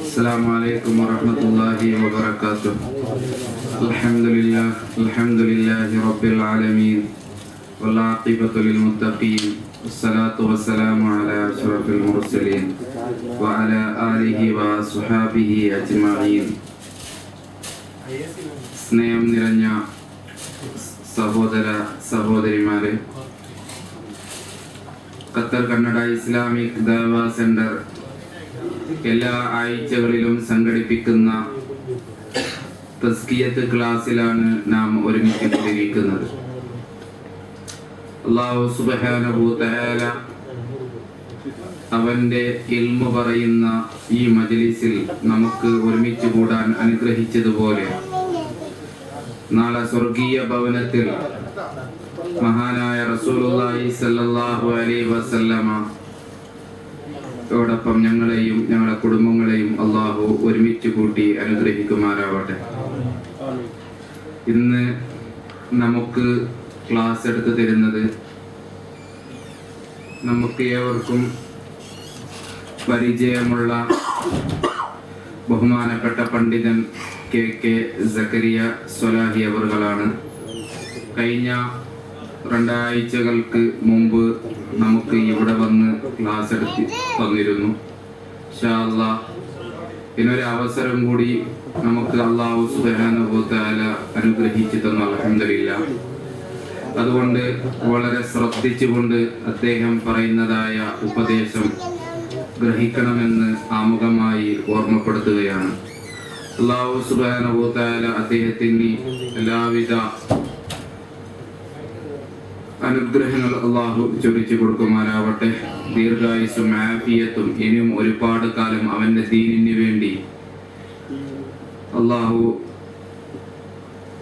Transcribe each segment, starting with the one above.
السلام عليكم ورحمة الله وبركاته. الحمد لله رب العالمين والعاقبة للمتقين والصلاة والسلام على أشرف المرسلين وعلى آله وصحابه أجمعين. സ്നേഹം നിറഞ്ഞ സഹോദര സഹോദരിമാരെ, ഖത്തർ കന്നഡ ഇസ്ലാമിക് ദഅവ സെന്റർ എല്ലാ ആഴ്ചകളിലും സംഘടിപ്പിക്കുന്ന തസ്കിയത്ത് ക്ലാസ്സിലാണ് നാം ഒരുമിച്ച് കൂടിയിരിക്കുന്നത്. അല്ലാഹു സുബ്ഹാനഹു തആല അവന്റെ ഇൽമു പറയുന്ന ഈ മജ്ലിസിൽ നമുക്ക് ഒരുമിച്ച് കൂടാൻ അനുഗ്രഹിച്ചതുപോലെ നാളെ സ്വർഗീയ ഭവനത്തിൽ മഹാനായ റസൂലുള്ളാഹി സ്വല്ലല്ലാഹു അലൈഹി വസല്ലമ ോടൊപ്പം ഞങ്ങളെയും ഞങ്ങളുടെ കുടുംബങ്ങളെയും അള്ളാഹു ഒരുമിച്ച് കൂട്ടി അനുഗ്രഹിക്കുമാറാവട്ടെ. ഇന്ന് നമുക്ക് ക്ലാസ് എടുത്തു തരുന്നത് നമുക്ക് ഏവർക്കും പരിചയമുള്ള ബഹുമാനപ്പെട്ട പണ്ഡിതൻ കെ സക്കരിയ സ്വലാഹി അവറുകളാണ്. കഴിഞ്ഞ 2 ആഴ്ചകൾക്ക് മുമ്പ് നമുക്ക് ഇവിടെ വന്ന് ക്ലാസ് എടുത്ത് തന്നിരുന്നു. ഇൻഷാ അല്ലാഹ് ഇതിനൊരു അവസരം കൂടി നമുക്ക് അല്ലാഹു സുബ്ഹാനഹു വ തആല അനുഗ്രഹിച്ചു തന്നു. അൽഹംദുലില്ലാഹ്. അതുകൊണ്ട് വളരെ ശ്രദ്ധിച്ചുകൊണ്ട് അദ്ദേഹം പറയുന്നതായ ഉപദേശം ഗ്രഹിക്കണമെന്ന് ആമുഖമായി ഓർമ്മപ്പെടുത്തുകയാണ്. അല്ലാഹു സുബ്ഹാനഹു വ തആല അദ്ദേഹത്തിന് എല്ലാവിധ അനുഗ്രഹങ്ങൾ അല്ലാഹു ചൊരിച്ചു കൊടുക്കുമാറാവട്ടെ. ദീർഘായുസ്സും ആഫിയത്തും ഇനിയും ഒരുപാട് കാലം അവന്റെ ദീനിന് വേണ്ടി അല്ലാഹു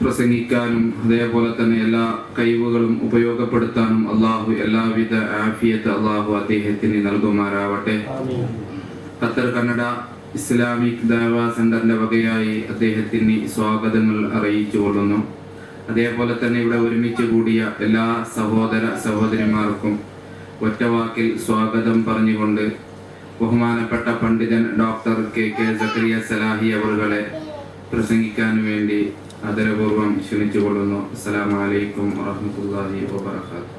പ്രസംഗിക്കാനും അതേപോലെ തന്നെ എല്ലാ കഴിവുകളും ഉപയോഗപ്പെടുത്താനും അല്ലാഹു എല്ലാവിധ ആഫിയത്ത് അല്ലാഹു അദ്ദേഹത്തിന് നൽകുമാറാവട്ടെ. ഖത്തർ കന്നഡ ഇസ്ലാമിക് ദഅവ സെന്ററിന്റെ വകയായി അദ്ദേഹത്തിന് സ്വാഗതങ്ങൾ അറിയിച്ചുകൊള്ളുന്നു. അതേപോലെ തന്നെ ഇവിടെ ഒരുമിച്ച് കൂടിയ എല്ലാ സഹോദര സഹോദരിമാർക്കും ഒറ്റവാക്കിൽ സ്വാഗതം പറഞ്ഞുകൊണ്ട് ബഹുമാനപ്പെട്ട പണ്ഡിതൻ ഡോക്ടർ കെ സക്കരിയ സലാഹി അവറുകളെ പ്രസംഗിക്കാൻ വേണ്ടി ആദരപൂർവ്വം ക്ഷണിച്ചുകൊള്ളുന്നു. അസ്സലാമു അലൈക്കും വറഹ്മത്തുള്ളാഹി വബറകാതുഹു.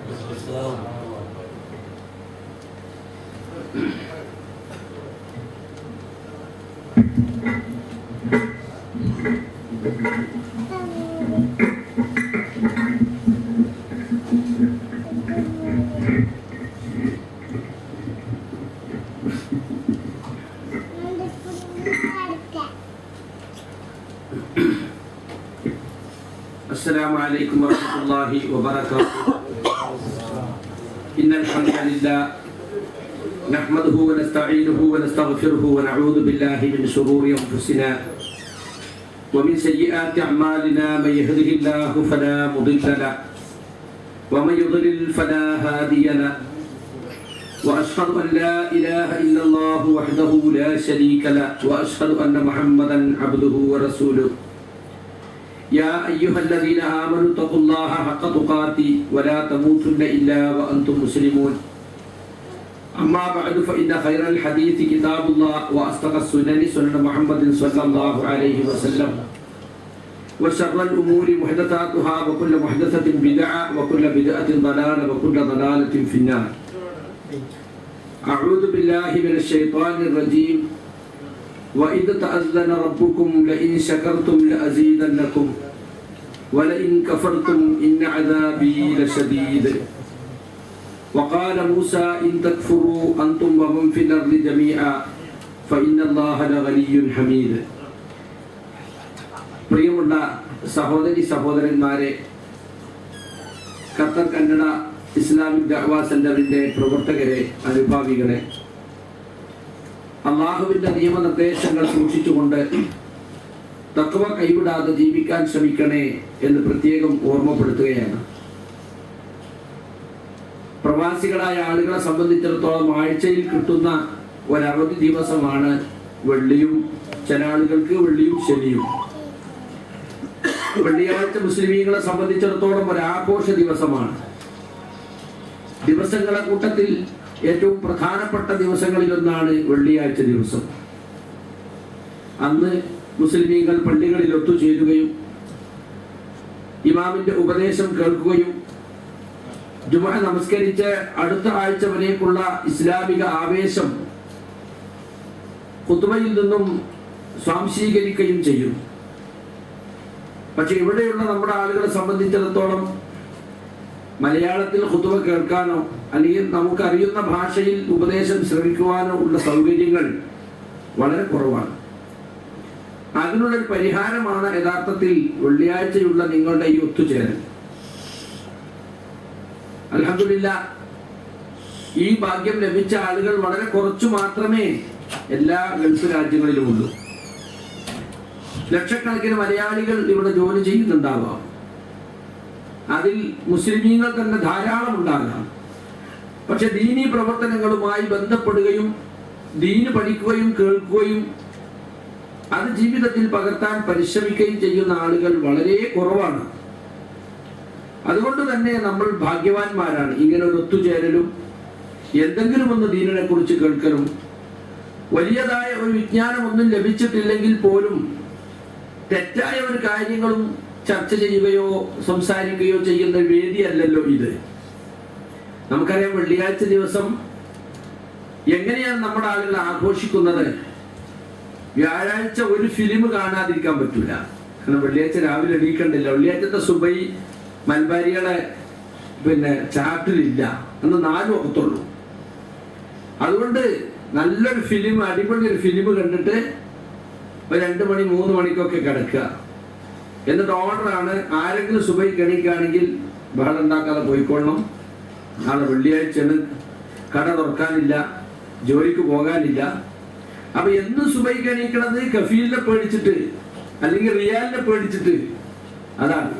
السلام عليكم ورحمة الله وبركاته. إن الحمد لله نحمده ونستعينه ونستغفره ونعوذ بالله من شرور أنفسنا ومن سيئات أعمالنا. من يهده الله فلا مضل له ومن يضلل فلا هادي له. وأشهد أن لا إله إلا الله وحده لا شريك له وأشهد أن محمدا عبده ورسوله. يا أيها الذين آمنوا اتقوا الله حق تقاته ولا تموتن إلا وأنتم مسلمون. أما بعد فإن خير الحديث كتاب الله وأصدق السنن سنن محمد صلى الله عليه وسلم وشر الأمور محدثاتها وكل محدثة بدعة وكل بدعة ضلالة وكل ضلالة في النار. أعوذ بالله من الشيطان الرجيم. وإذ تأذن ربكم لئن شكرتم لأزيدنكم ولئن كفرتم إن عذابي لشديد. وقال موسى إن تكفروا أنتم ومن في الأرض جميعا فإن الله لغني حميد. പ്രിയമുള്ള സഹോദരി സഹോദരന്മാരെ, ഖത്തർ കന്നഡ ഇസ്ലാമിക് ദഅവ സെന്ററിന്റെ പ്രവർത്തകരെ, അനുഭാവികളെ, അള്ളാഹുവിന്റെ നിയമനിർദ്ദേശങ്ങൾ സൂക്ഷിച്ചുകൊണ്ട് തഖ്വ കൈവിടാതെ ജീവിക്കാൻ ശ്രമിക്കണേ എന്ന് പ്രത്യേകം ഓർമ്മപ്പെടുത്തുകയാണ്. പ്രവാസികളായ ആളുകളെ സംബന്ധിച്ചിടത്തോളം ആഴ്ചയിൽ കിട്ടുന്ന ഒരവധി ദിവസമാണ് വെള്ളിയും, ചില ആളുകൾക്ക് വെള്ളിയും ശനിയും. വെള്ളിയാഴ്ച മുസ്ലിമീങ്ങളെ സംബന്ധിച്ചിടത്തോളം ഒരാഘോഷ ദിവസമാണ്. ദിവസങ്ങളെ കൂട്ടത്തിൽ ഏറ്റവും പ്രധാനപ്പെട്ട ദിവസങ്ങളിലൊന്നാണ് വെള്ളിയാഴ്ച ദിവസം. അന്ന് മുസ്ലിമീങ്ങൾ പള്ളികളിൽ ഒത്തുചേരുകയും ഇമാമിന്റെ ഉപദേശം കേൾക്കുകയും ജുമുഅ നമസ്കരിച്ച് അടുത്ത ആഴ്ച വരേക്കുള്ള ഇസ്ലാമിക ആവേശം ഖുത്ബയിൽ നിന്നും സ്വാംശീകരിക്കുകയും ചെയ്യും. പക്ഷെ ഇവിടെയുള്ള നമ്മുടെ ആളുകളെ സംബന്ധിച്ചിടത്തോളം മലയാളത്തിൽ ഖുത്ബ കേൾക്കാനോ അല്ലെങ്കിൽ നമുക്കറിയുന്ന ഭാഷയിൽ ഉപദേശം ശ്രവിക്കുവാനോ ഉള്ള സൗകര്യങ്ങൾ വളരെ കുറവാണ്. അതിനുള്ളൊരു പരിഹാരമാണ് യഥാർത്ഥത്തിൽ വെള്ളിയാഴ്ചയുള്ള നിങ്ങളുടെ ഈ ഒത്തുചേരൽ. അൽഹംദുലില്ലാഹ്, ഈ ഭാഗ്യം ലഭിച്ച ആളുകൾ വളരെ കുറച്ചു മാത്രമേ എല്ലാ ഗൾഫ് രാജ്യങ്ങളിലും ഉള്ളൂ. ലക്ഷക്കണക്കിന് മലയാളികൾ ഇവിടെ ജോലി ചെയ്യുന്നുണ്ടാവാം. അതിൽ മുസ്ലിമീങ്ങൾ തന്നെ ധാരാളം ഉണ്ടാകാം. പക്ഷെ ദീനീ പ്രവർത്തനങ്ങളുമായി ബന്ധപ്പെടുകയും ദീന് പഠിക്കുകയും കേൾക്കുകയും അത് ജീവിതത്തിൽ പകർത്താൻ പരിശ്രമിക്കുകയും ചെയ്യുന്ന ആളുകൾ വളരെ കുറവാണ്. അതുകൊണ്ട് തന്നെ നമ്മൾ ഭാഗ്യവാന്മാരാണ്. ഇങ്ങനെ ഒരു ഒത്തുചേരലും എന്തെങ്കിലും ഒന്ന് ദീനിനെ കുറിച്ച് കേൾക്കലും വലിയതായ ഒരു വിജ്ഞാനം ഒന്നും ലഭിച്ചിട്ടില്ലെങ്കിൽ പോലും തെറ്റായ ഒരു കാര്യങ്ങളും ചർച്ച ചെയ്യുകയോ സംസാരിക്കുകയോ ചെയ്യുന്ന വേദിയല്ലല്ലോ ഇത്. നമുക്കറിയാം, വെള്ളിയാഴ്ച ദിവസം എങ്ങനെയാണ് നമ്മുടെ ആളുകൾ ആഘോഷിക്കുന്നത്. വ്യാഴാഴ്ച ഒരു ഫിലിം കാണാതിരിക്കാൻ പറ്റൂല. കാരണം വെള്ളിയാഴ്ച രാവിലെ എണീക്കണ്ടില്ല. വെള്ളിയാഴ്ചത്തെ സുബൈ മൽബാരിയുടെ ചാർട്ടിലില്ല, അന്ന് 4 വഖത്തുള്ളൂ. അതുകൊണ്ട് നല്ലൊരു ഫിലിം, അടിപൊളി ഒരു ഫിലിം കണ്ടിട്ട് ഒരു 2 മണി 3 മണിക്കൊക്കെ കിടക്കുക. എന്നിട്ട് ഓർഡറാണ്, ആരെങ്കിലും സുബൈക്ക് എണീക്കുകയാണെങ്കിൽ ബഹളം ഉണ്ടാക്കാതെ പോയിക്കൊള്ളണം, നാളെ വെള്ളിയാഴ്ചയാണ്, കട തുറക്കാനില്ല, ജോലിക്ക് പോകാനില്ല. അപ്പൊ എന്നും സുബൈക്ക് എണീക്കണത് കഫീലിനെ പേടിച്ചിട്ട് അല്ലെങ്കിൽ റിയാലിനെ പേടിച്ചിട്ട്, അതാണ്.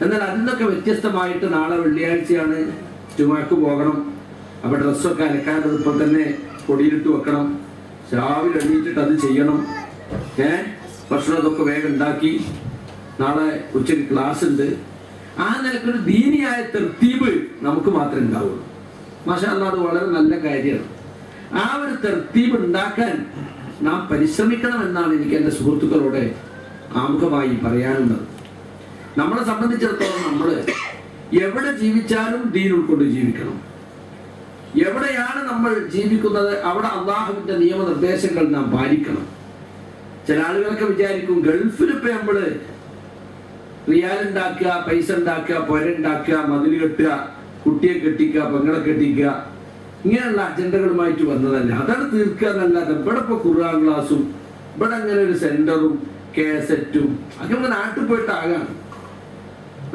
എന്നാൽ അതിൽ നിന്നൊക്കെ വ്യത്യസ്തമായിട്ട് നാളെ വെള്ളിയാഴ്ചയാണ്, ജുമുഅക്ക് പോകണം. അപ്പൊ ഡ്രസ്സൊക്കെ അലക്കാതെ ഇപ്പോൾ തന്നെ പൊടിയിലിട്ട് വെക്കണം, രാവിലെ എണീറ്റിട്ട് അത് ചെയ്യണം. ഭക്ഷണമൊക്കെ വേഗം ഉണ്ടാക്കി, നാളെ ഉച്ചയ്ക്ക് ക്ലാസ് ഉണ്ട്. ആ നിലക്കൊരു ദീനിയായ തർത്തീബ് നമുക്ക് മാത്രമേ ഉണ്ടാവുള്ളൂ. മാഷാ അല്ലാഹ്, അത് വളരെ നല്ല കാര്യമാണ്. ആ ഒരു തർത്തീബ് ഉണ്ടാക്കാൻ നാം പരിശ്രമിക്കണം എന്നാണ് എനിക്ക് എൻ്റെ സുഹൃത്തുക്കളോട് ആമുഖമായി പറയാനുള്ളത്. നമ്മളെ സംബന്ധിച്ചിടത്തോളം നമ്മൾ എവിടെ ജീവിച്ചാലും ദീൻ ഉൾക്കൊണ്ട് ജീവിക്കണം. എവിടെയാണ് നമ്മൾ ജീവിക്കുന്നത് അവിടെ അള്ളാഹുവിന്റെ നിയമനിർദ്ദേശങ്ങൾ നാം പാലിക്കണം. ചില ആളുകളൊക്കെ വിചാരിക്കും, ഗൾഫിൽ ഇപ്പൊ നമ്മള് റിയാൽ ഉണ്ടാക്കുക, പൈസ ഉണ്ടാക്കുക, പുര ഉണ്ടാക്കുക, മതിൽ കെട്ടുക, കുട്ടിയെ കെട്ടിക്കുക, പെങ്ങളെ കെട്ടിക്കുക, ഇങ്ങനെയുള്ള അജണ്ടകളുമായിട്ട് വന്നതല്ല. അതാണ് തീർക്കുക എന്നല്ലാതെ ഇവിടെ ഇപ്പൊ ഖുർആൻ ക്ലാസും ഇവിടെ അങ്ങനെ ഒരു സെന്ററും കേസറ്റും ഒക്കെ നമുക്ക് നാട്ടിൽ പോയിട്ടാകാം.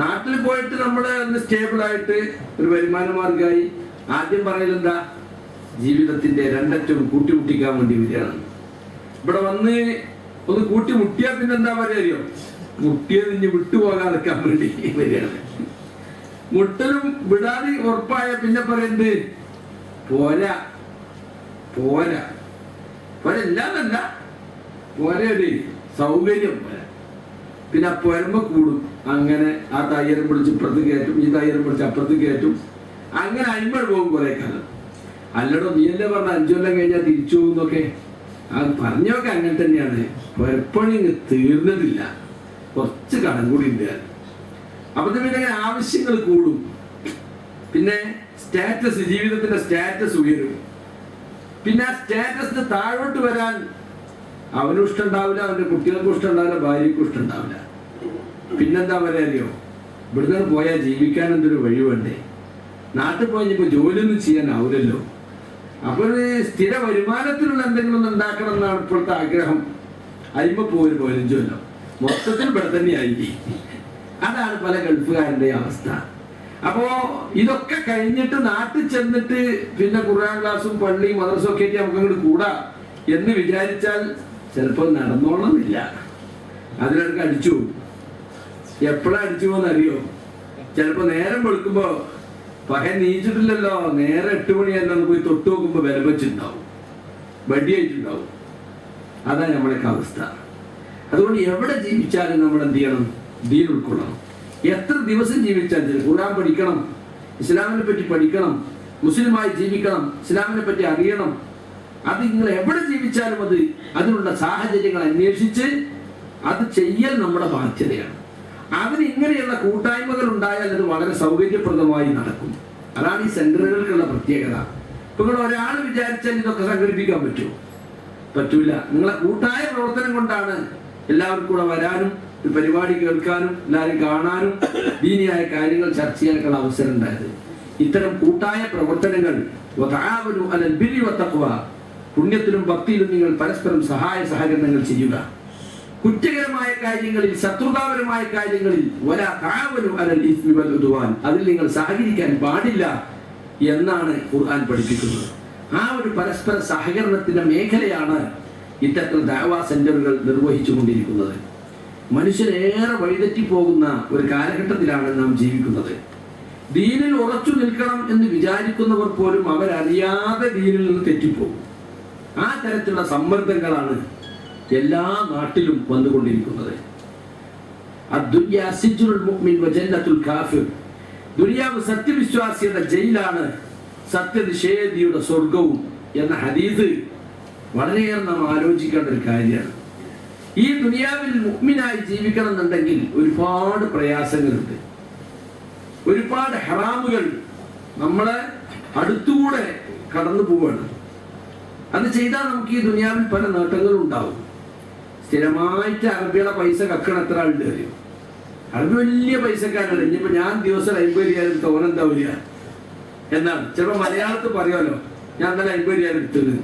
നാട്ടിൽ പോയിട്ട് നമ്മള് ഒന്ന് സ്റ്റേബിളായിട്ട് ഒരു വരുമാന മാർഗമായി ആദ്യം പറയലെന്താ, ജീവിതത്തിന്റെ രണ്ടറ്റവും കൂട്ടിമുട്ടിക്കാൻ വേണ്ടി വരികയാണ്. ഇവിടെ വന്ന് ഒന്ന് കൂട്ടിമുട്ടിയാൽ പിന്നെ എന്താ പറയുക, മുട്ടിയത് ഇനി വിട്ടുപോകാതെക്കാൻ വേണ്ടി വരികയാണ്. മുട്ടലും വിടാതെ ഉറപ്പായ പിന്നെ പറയുന്നത് പോരാ പോരാ പോരാ, ഇല്ലാന്നല്ല, പോരടി സൗകര്യം പോരാ. പിന്നെ പൊരമ്പ കൂടും. അങ്ങനെ ആ തയ്യരം പിടിച്ച് ഇപ്പുറത്ത് കയറ്റും, ഈ തയ്യരം പിടിച്ച് അപ്പുറത്ത് കയറ്റും. അങ്ങനെ അയിമ്പൾ പോകും കുറെ കാലം. അല്ലടോ, നീയല്ലേ പറഞ്ഞ 5 കൊല്ലം കഴിഞ്ഞാൽ തിരിച്ചു പോകുന്നൊക്കെ. അത് പറഞ്ഞൊക്കെ അങ്ങനെ തന്നെയാണ്. പൊരപ്പണി തീർന്നതില്ല, കുറച്ച് കടം കൂടി ഉണ്ട്. അപ്പൊ പിന്നെ ആവശ്യങ്ങൾ കൂടും. പിന്നെ സ്റ്റാറ്റസ്, ജീവിതത്തിന്റെ സ്റ്റാറ്റസ് ഉയരും. പിന്നെ ആ സ്റ്റാറ്റസിന് താഴോട്ട് വരാൻ അവനും ഇഷ്ടമുണ്ടാവില്ല, അവന്റെ കുട്ടികൾക്കും ഇഷ്ടമുണ്ടാവില്ല, ഭാര്യക്കും ഇഷ്ടമുണ്ടാവില്ല. പിന്നെന്താ പറയാറിയോ, ഇവിടുന്ന് പോയാൽ ജീവിക്കാൻ എന്തൊരു വഴി വേണ്ടേ. നാട്ടിൽ പോയപ്പോ ജോലിയൊന്നും ചെയ്യാനാവില്ലല്ലോ. അപ്പൊ സ്ഥിര വരുമാനത്തിലുള്ള എന്തെങ്കിലും ഒന്ന് ഉണ്ടാക്കണം എന്നാണ് ഇപ്പോഴത്തെ ആഗ്രഹം. അയിമ പോയി 15 കൊല്ലം മൊത്തത്തിൽ ഇവിടെ തന്നെയായി. അതാണ് പല ഗൾഫുകാരുടെ അവസ്ഥ. അപ്പോ ഇതൊക്കെ കഴിഞ്ഞിട്ട് നാട്ടിൽ ചെന്നിട്ട് പിന്നെ ഖുർആൻ ക്ലാസും പള്ളിയും മദ്രസയും ഒക്കെ ആയിട്ട് നമുക്ക് അങ്ങോട്ട് കൂടാ എന്ന് വിചാരിച്ചാൽ ചിലപ്പോൾ നടന്നോളന്നില്ല. അതിനിടയ്ക്ക് അടിച്ചു പോകും. എപ്പോഴാ അടിച്ചു പോകുന്നറിയോ? ചിലപ്പോ നേരം വെളുക്കുമ്പോ പകൽ നീച്ചിട്ടില്ലല്ലോ, നേരെ 8 മണിയല്ലോ പോയി തൊട്ട് നോക്കുമ്പോ വില വെച്ചിട്ടുണ്ടാവും, വടിയായിട്ടുണ്ടാവും. അതാ നമ്മളൊക്കെ അവസ്ഥ. അതുകൊണ്ട് എവിടെ ജീവിച്ചാലും നമ്മൾ എന്ത് ചെയ്യണം? ദീൻ ഉൾക്കൊള്ളണം. എത്ര ദിവസം ജീവിച്ചാൽ ഖുർആൻ പഠിക്കണം, ഇസ്ലാമിനെ പറ്റി പഠിക്കണം, മുസ്ലിമായി ജീവിക്കണം, ഇസ്ലാമിനെ പറ്റി അറിയണം. അത് നിങ്ങൾ എവിടെ ജീവിച്ചാലും അതിനുള്ള സാഹചര്യങ്ങൾ അന്വേഷിച്ച് അത് ചെയ്യൽ നമ്മുടെ ബാധ്യതയാണ്. അതിന് ഇങ്ങനെയുള്ള കൂട്ടായ്മകൾ ഉണ്ടായാൽ അത് വളരെ സൗകര്യപ്രദമായി നടക്കും. അതാണ് ഈ സെന്ററുകൾക്കുള്ള പ്രത്യേകത. ഇപ്പൊ നിങ്ങൾ ഒരാൾ വിചാരിച്ചാൽ ഇതൊക്കെ സംഘടിപ്പിക്കാൻ പറ്റുമോ? പറ്റൂല. നിങ്ങളെ കൂട്ടായ പ്രവർത്തനം കൊണ്ടാണ് എല്ലാവർക്കും കൂടെ വരാനും ഒരു പരിപാടി കേൾക്കാനും എല്ലാവരും കാണാനും ദീനിയായ കാര്യങ്ങൾ ചർച്ച ചെയ്യാനുള്ള അവസരം ഉണ്ടായത്. ഇത്തരം കൂട്ടായ പ്രവർത്തനങ്ങൾ പുണ്യത്തിലും ഭക്തിയിലും നിങ്ങൾ പരസ്പരം സഹായ സഹകരണങ്ങൾ ചെയ്യുക. കുറ്റകരമായ കാര്യങ്ങളിൽ, ശത്രുതാപരമായ കാര്യങ്ങളിൽ അതിൽ നിങ്ങൾ സഹകരിക്കാൻ പാടില്ല എന്നാണ് ഖുർആൻ പഠിപ്പിക്കുന്നത്. ആ ഒരു പരസ്പര സഹകരണത്തിന്റെ മേഖലയാണ് ഇത്തരത്തിൽ ദഅവാ സെന്ററുകൾ നിർവഹിച്ചു കൊണ്ടിരിക്കുന്നത്. മനുഷ്യനേറെ വഴിതെറ്റി പോകുന്ന ഒരു കാലഘട്ടത്തിലാണ് നാം ജീവിക്കുന്നത്. ദീനിൽ ഉറച്ചു നിൽക്കണം എന്ന് വിചാരിക്കുന്നവർ പോലും അവരറിയാതെ ദീനിൽ നിന്ന് തെറ്റിപ്പോകും. ആ തരത്തിലുള്ള സമ്മർദ്ദങ്ങളാണ് എല്ലാ നാട്ടിലും വന്നുകൊണ്ടിരിക്കുന്നത്. ദുനിയാവ് സത്യവിശ്വാസിയുടെ ജയിലാണ്, സത്യനിഷേധിയുടെ സ്വർഗവും എന്ന ഹദീസ് വളരെയേറെ നാം ആലോചിക്കേണ്ട ഒരു കാര്യമാണ്. ഈ ദുനിയാവിൽ മുഅ്മിനായി ജീവിക്കണം എന്നുണ്ടെങ്കിൽ ഒരുപാട് പ്രയാസങ്ങളുണ്ട്, ഒരുപാട് ഹറാമുകൾ നമ്മളെ അടുത്തുകൂടെ കടന്നു പോവാണ്. അത് ചെയ്താൽ നമുക്ക് ഈ ദുനിയാവിൽ പല നേട്ടങ്ങളും ഉണ്ടാവും. സ്ഥിരമായിട്ട് അറബിയുടെ പൈസ കക്കണ എത്ര ആളുണ്ട് അറിയും? അറബി വലിയ പൈസക്കാരാണ്. ഇനിയിപ്പോ ഞാൻ ദിവസം 50,000 തോനെന്താ വരിക എന്നാണ്. ചിലപ്പോ മലയാളത്തിൽ പറയാലോ, ഞാൻ ഇന്നലെ 50,000 എടുത്തത്.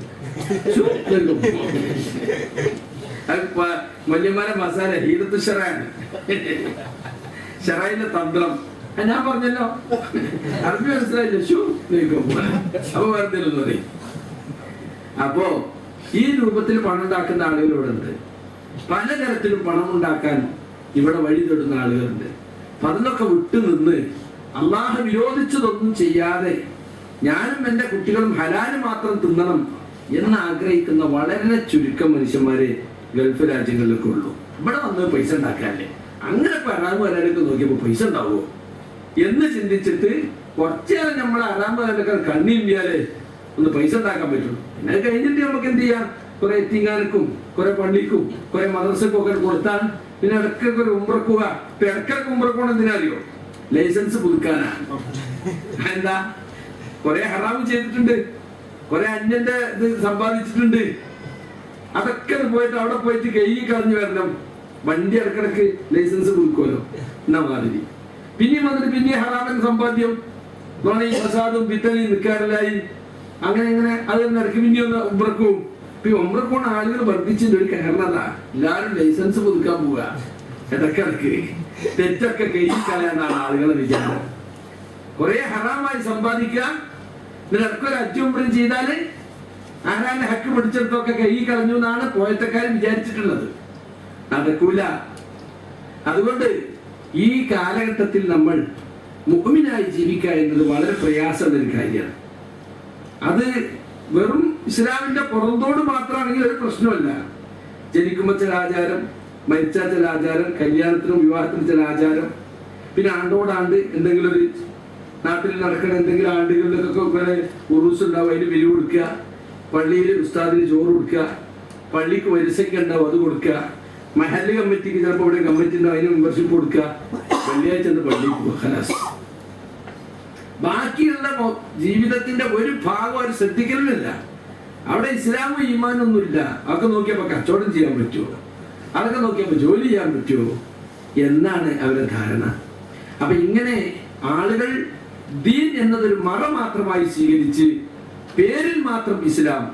വല്യമാരെ മസാല ഹീരത്ത് ഷറാണ്, ഷറായിന്റെ തന്ത്രം. ഞാൻ പറഞ്ഞല്ലോ, അറബി മനസ്സിലായില്ല. അപ്പൊ പറഞ്ഞിരുന്നു അതെ. അപ്പോ ഈ രൂപത്തിൽ പണം ഉണ്ടാക്കുന്ന ആളുകൾ ഇവിടെ ഉണ്ട്. പലതരത്തിലും പണം ഉണ്ടാക്കാൻ ഇവിടെ വഴി തൊടുന്ന ആളുകളുണ്ട്. അപ്പൊ അതിനൊക്കെ വിട്ടുനിന്ന് അള്ളാഹു വിരോധിച്ചതൊന്നും ചെയ്യാതെ ഞാനും എൻ്റെ കുട്ടികളും ഹലാല് മാത്രം തിന്നണം എന്ന് ആഗ്രഹിക്കുന്ന വളരെ ചുരുക്കം മനുഷ്യന്മാരെ ഗൾഫ് രാജ്യങ്ങളിലൊക്കെ ഉള്ളൂ. ഇവിടെ വന്ന് പൈസ ഉണ്ടാക്കാല്ലേ, അങ്ങനെ ഹറാമ് ഹലാലൊക്കെ നോക്കിയപ്പോൾ പൈസ ഉണ്ടാവുമോ എന്ന് ചിന്തിച്ചിട്ട് കുറച്ചേരം നമ്മളെ ഹറാമ് ഹലാലൊക്കെ കണ്ണിമ്പിയാലേ ഒന്ന് പൈസ ഉണ്ടാക്കാൻ പറ്റുള്ളൂ. പിന്നെ അത് കഴിഞ്ഞിട്ട് നമുക്ക് എന്ത് ചെയ്യാം? കുറെ എത്തിങ്ങാനക്കും കുറെ പള്ളിക്കും കുറെ മദ്രസക്കും ഒക്കെ കൊടുത്താൽ പിന്നെ ഇടയ്ക്കൊക്കെ ഒരു ഉംറക്കുക. ഇപ്പൊ ഇടയ്ക്കൊക്കെ ഉംറക്കോണം എന്തിനാറിയോ? ലൈസൻസ് പുതുക്കാനാ. എന്താ? കുറെ ഹറാമ് ചെയ്തിട്ടുണ്ട്, കുറെ അന്യന്റെ ഇത് സമ്പാദിച്ചിട്ടുണ്ട്. അതൊക്കെ പോയിട്ട് അവിടെ പോയിട്ട് കൈ കളഞ്ഞു വരണം. വണ്ടി ഇടക്കിടക്ക് ലൈസൻസ് പുതുക്കുമല്ലോ എന്നാ മാതിരി. പിന്നെയും വന്നിട്ട് പിന്നെ ഹറാമൻ സമ്പാദ്യം ഈ പ്രസാദും പിത്തനെയും നിൽക്കാറില്ലായി. അങ്ങനെ അത് ഇടയ്ക്ക് പിന്നെ ഒന്ന് ഉംറക്കും. ഇപ്പൊ ഉംറക്കോണ ആളുകൾ വർദ്ധിച്ചിട്ട് ഒരു കാരണതാ, എല്ലാവരും ലൈസൻസ് പുതുക്കാൻ പോവുക. ഇടക്കിടക്ക് തെറ്റൊക്കെ കൈ കളയാനാണ് ആളുകളെ വിചാരം. കുറെ ഹറാമായി സമ്പാദിക്കുക, ഇടയ്ക്കൊരു അച്ചുംബരം ചെയ്താല് ആരാന്റെ ഹക്ക് പിടിച്ചെടുത്തൊക്കെ കൈ കളഞ്ഞു എന്നാണ് പോയത്തക്കാർ വിചാരിച്ചിട്ടുള്ളത്. നടക്കൂല. അതുകൊണ്ട് ഈ കാലഘട്ടത്തിൽ നമ്മൾ മുഅ്മിനായി ജീവിക്കുക എന്നത് വളരെ പ്രയാസമുള്ള ഒരു കാര്യമാണ്. അത് വെറും ഇസ്ലാമിന്റെ പുറന്തോട് മാത്രമാണെങ്കിൽ ഒരു പ്രശ്നമല്ല. ജനിക്കുമ്പോൾ ചില ആചാരം, മരിച്ചാൽ ചില ആചാരം, കല്യാണത്തിനും വിവാഹത്തിനും ചില ആചാരം, പിന്നെ ആണ്ടോടാണ്ട് എന്തെങ്കിലും ഒരു നാട്ടിൽ നടക്കുന്ന എന്തെങ്കിലും ആണ്ടുകളിലൊക്കെ ഉറൂസ് ഉണ്ടാവും, അതിന് പിരിവ് കൊടുക്കുക, പള്ളിയിൽ ഉസ്താദിന് ചോറ് കൊടുക്കുക, പള്ളിക്ക് വരിസയ്ക്ക് ഉണ്ടാവും അത് കൊടുക്കുക, മഹല്ല് കമ്മിറ്റിക്ക് ചിലപ്പോൾ ഇവിടെ കമ്മിറ്റി ഉണ്ടാവും അതിന് മെമ്പർഷിപ്പ് കൊടുക്കുക, വെള്ളിയാഴ്ച പള്ളിക്ക് പോകുക. ബാക്കിയുള്ള ജീവിതത്തിന്റെ ഒരു ഭാഗം അവർ ശ്രദ്ധിക്കലുമില്ല. അവിടെ ഇസ്ലാമും ഈമാനൊന്നുമില്ല. അതൊക്കെ നോക്കിയപ്പോ കച്ചവടം ചെയ്യാൻ പറ്റുമോ, അതൊക്കെ നോക്കിയപ്പോ ജോലി ചെയ്യാൻ പറ്റുമോ എന്നാണ് അവരുടെ ധാരണ. അപ്പൊ ഇങ്ങനെ ആളുകൾ ദീൻ എന്നതൊരു മറ മാത്രമായി സ്വീകരിച്ച് പേരിൽ മാത്രം ഇസ്ലാം,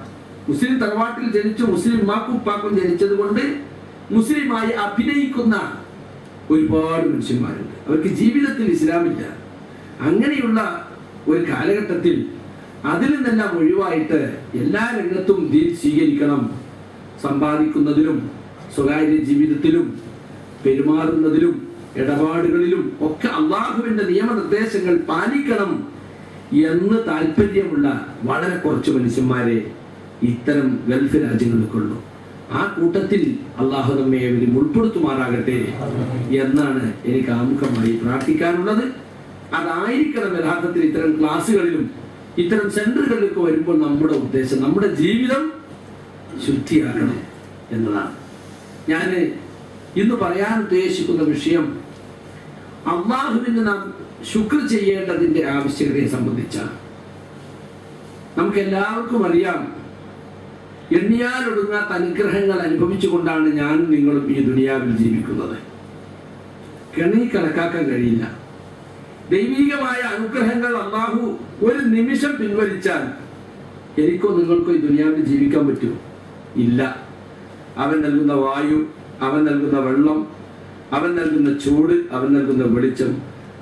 മുസ്ലിം തറവാട്ടിൽ ജനിച്ചു മുസ്ലിം മാക്കും ഉപ്പാക്കും ജനിച്ചത് കൊണ്ട് മുസ്ലിമായി അഭിനയിക്കുന്ന ഒരുപാട് മനുഷ്യന്മാരുണ്ട്. അവർക്ക് ജീവിതത്തിൽ ഇസ്ലാമില്ല. അങ്ങനെയുള്ള ഒരു കാലഘട്ടത്തിൽ അതിൽ നിന്നെല്ലാം ഒഴിവായിട്ട് എല്ലാ രംഗത്തും ദീൻ സ്വീകരിക്കണം. സമ്പാദിക്കുന്നതിലും സ്വകാര്യ ജീവിതത്തിലും പെരുമാറുന്നതിലും ഇടപാടുകളിലും ഒക്കെ അള്ളാഹുവിന്റെ നിയമനിർദ്ദേശങ്ങൾ പാലിക്കണം എന്ന് താല്പര്യമുള്ള വളരെ കുറച്ച് മനുഷ്യന്മാരെ ഇത്തരം ഗൾഫ് രാജ്യങ്ങളിലൊക്കെ ഉള്ളൂ. ആ കൂട്ടത്തിൽ അള്ളാഹു നമ്മെ ഉൾപ്പെടുത്തുമാറാകട്ടെ എന്നാണ് എനിക്ക് ആമുഖമായി പ്രാർത്ഥിക്കാനുള്ളത്. അതായിരിക്കണം യഥാർത്ഥത്തിൽ ഇത്തരം ക്ലാസ്സുകളിലും ഇത്തരം സെന്ററുകളിലൊക്കെ വരുമ്പോൾ നമ്മുടെ ഉദ്ദേശം, നമ്മുടെ ജീവിതം ശുദ്ധിയാക്കണം എന്നതാണ്. ഞാൻ ഇന്ന് പറയാൻ ഉദ്ദേശിക്കുന്ന വിഷയം അള്ളാഹുവിന് നാം ശുക്ർ ചെയ്യേണ്ടതിന്റെ ആവശ്യകതയെ സംബന്ധിച്ചാണ്. നമുക്ക് എല്ലാവർക്കും അറിയാം, എണ്ണിയാലൊടുങ്ങാത്ത അനുഗ്രഹങ്ങൾ അനുഭവിച്ചുകൊണ്ടാണ് ഞാനും നിങ്ങളും ഈ ദുനിയാവിൽ ജീവിക്കുന്നത്. കെണി കണക്കാക്കാൻ കഴിയില്ല. ദൈവികമായ അനുഗ്രഹങ്ങൾ അള്ളാഹു ഒരു നിമിഷം പിൻവലിച്ചാൽ എനിക്കോ നിങ്ങൾക്കോ ഈ ദുനിയാവിൽ ജീവിക്കാൻ പറ്റുമോ? ഇല്ല. അവൻ നൽകുന്ന വായു, അവൻ നൽകുന്ന വെള്ളം, അവൻ നൽകുന്ന ചൂട്, അവൻ നൽകുന്ന വെളിച്ചം,